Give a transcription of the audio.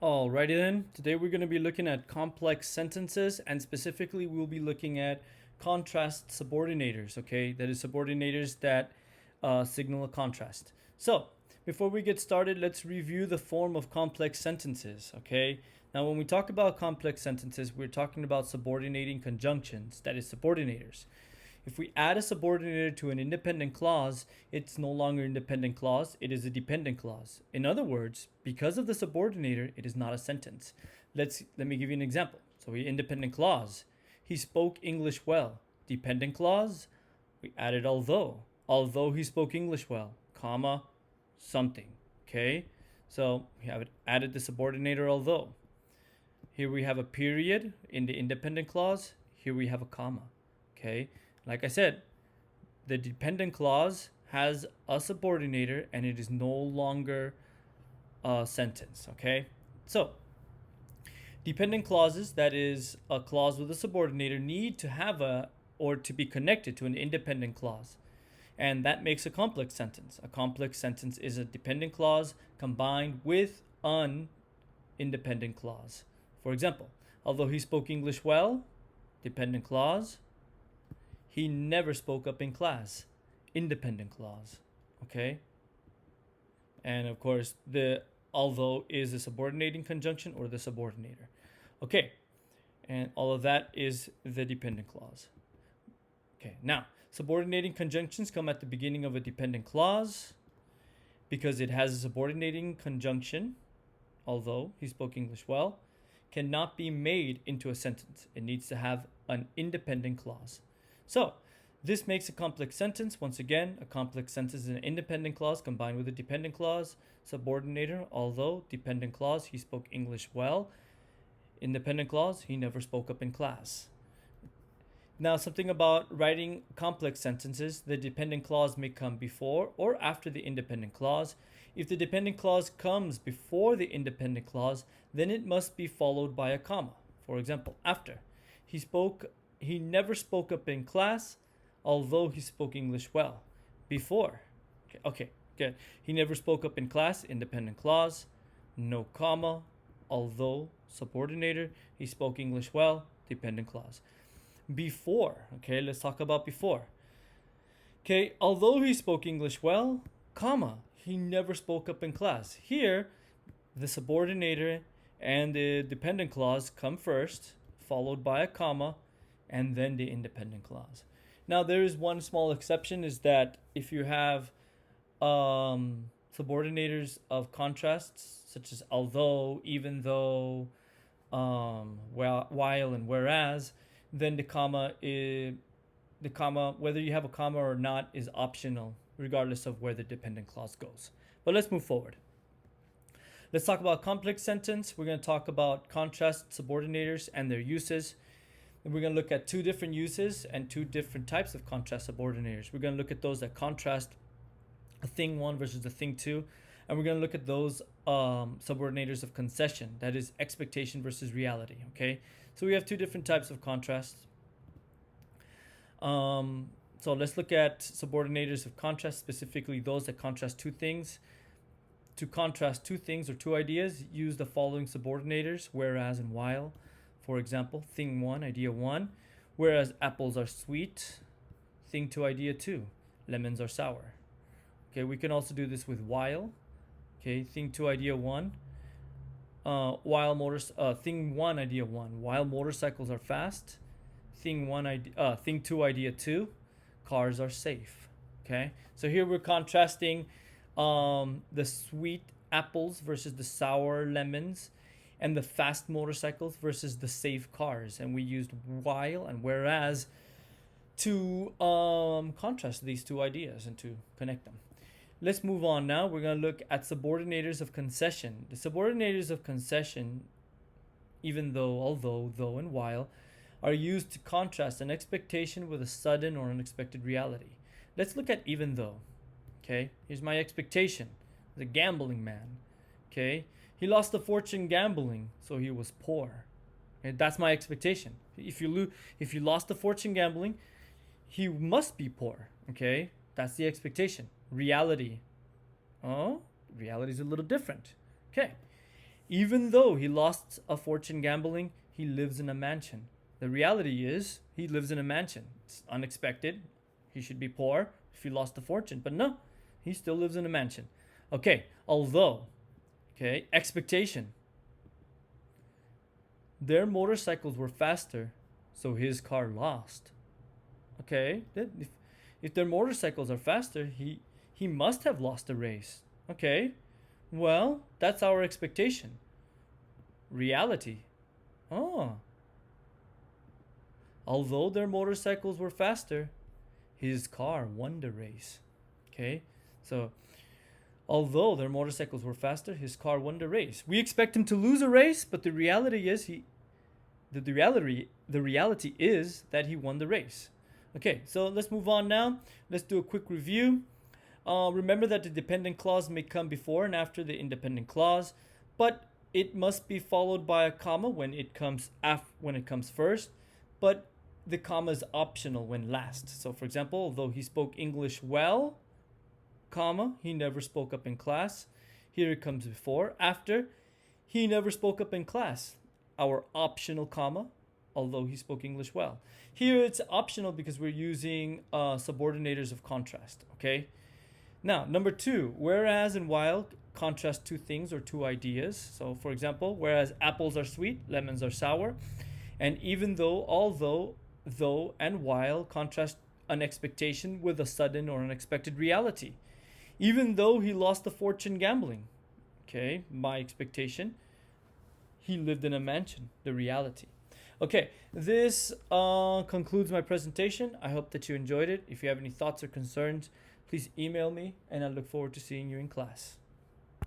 Alrighty then, today we're going to be looking at complex sentences, and specifically we'll be looking at contrast subordinators, okay? That is subordinators that signal a contrast. So, before we get started, let's review the form of complex sentences, okay? Now, when we talk about complex sentences, we're talking about subordinating conjunctions, that is subordinators. If we add a subordinator to an independent clause, it's no longer an independent clause, it is a dependent clause. In other words, because of the subordinator, it is not a sentence. Let me give you an example. So we independent clause. He spoke English well. Dependent clause, we added although. Although he spoke English well, comma, something. Okay? So we have added the subordinator although. Here we have a period in the independent clause. Here we have a comma. Okay? Like I said, the dependent clause has a subordinator and it is no longer a sentence, okay? So, dependent clauses, that is a clause with a subordinator, need to have or to be connected to an independent clause. And that makes a complex sentence. A complex sentence is a dependent clause combined with an independent clause. For example, although he spoke English well, dependent clause, he never spoke up in class, independent clause, okay? And of course, the although is the subordinating conjunction or the subordinator. Okay, and all of that is the dependent clause. Okay, now, subordinating conjunctions come at the beginning of a dependent clause because it has a subordinating conjunction, although he spoke English well, cannot be made into a sentence. It needs to have an independent clause. So, this makes a complex sentence. Once again, a complex sentence is an independent clause combined with a dependent clause. Subordinator, although, dependent clause, he spoke English well. Independent clause, he never spoke up in class. Now, something about writing complex sentences, the dependent clause may come before or after the independent clause. If the dependent clause comes before the independent clause, then it must be followed by a comma. For example, after. He never spoke up in class, although he spoke English well. Before. Okay, good. He never spoke up in class, independent clause, no comma, although, subordinator, he spoke English well, dependent clause. Before, okay, let's talk about before. Okay, although he spoke English well, comma, he never spoke up in class. Here, the subordinator and the dependent clause come first, followed by a comma, and then the independent clause. Now, there is one small exception, is that if you have subordinators of contrasts, such as although, even though, while, and whereas, then the comma, whether you have a comma or not, is optional, regardless of where the dependent clause goes. But let's move forward. Let's talk about complex sentence. We're going to talk about contrast subordinators and their uses. And we're going to look at two different uses and two different types of contrast subordinators. We're going to look at those that contrast a thing one versus a thing two. And we're going to look at those subordinators of concession, that is expectation versus reality, okay? So we have two different types of contrast. So let's look at subordinators of contrast, specifically those that contrast two things. To contrast two things or two ideas, use the following subordinators, whereas and while. For example, thing one, idea one, whereas apples are sweet. Thing two, idea two, lemons are sour. Okay, we can also do this with while. Okay, thing two, idea one, thing one, idea one, while motorcycles are fast. Thing two, idea two, cars are safe. Okay, so here we're contrasting the sweet apples versus the sour lemons, and the fast motorcycles versus the safe cars. And we used while and whereas to contrast these two ideas and to connect them. Let's move on now. We're going to look at subordinators of concession. The subordinators of concession, even though, although, though, and while, are used to contrast an expectation with a sudden or unexpected reality. Let's look at even though. Okay, here's my expectation. The gambling man. Okay, he lost a fortune gambling, so he was poor. Okay, that's my expectation. If you lost a fortune gambling, he must be poor. Okay, that's the expectation. Reality. Oh, reality is a little different. Okay, even though he lost a fortune gambling, he lives in a mansion. The reality is he lives in a mansion. It's unexpected. He should be poor if he lost the fortune, but no, he still lives in a mansion. Okay, although, okay, expectation. Their motorcycles were faster, so his car lost. Okay, if their motorcycles are faster, he must have lost the race. Okay, well, that's our expectation. Reality. Oh, although their motorcycles were faster, his car won the race. Okay, so although their motorcycles were faster, his car won the race. We expect him to lose a race, but the reality is the reality is that he won the race. Okay, so let's move on now. Let's do a quick review. Remember that the dependent clause may come before and after the independent clause, but it must be followed by a comma when it comes first, but the comma is optional when last. So for example, although he spoke English well, comma, he never spoke up in class. Here it comes before. After, he never spoke up in class. Our optional comma, although he spoke English well. Here it's optional because we're using subordinators of contrast, okay? Now, number 2, whereas and while contrast two things or two ideas. So, for example, whereas apples are sweet, lemons are sour. And even though, although, though, and while contrast an expectation with a sudden or unexpected reality. Even though he lost the fortune gambling, okay, my expectation, he lived in a mansion, the reality. Okay, this concludes my presentation. I hope that you enjoyed it. If you have any thoughts or concerns, please email me, and I look forward to seeing you in class.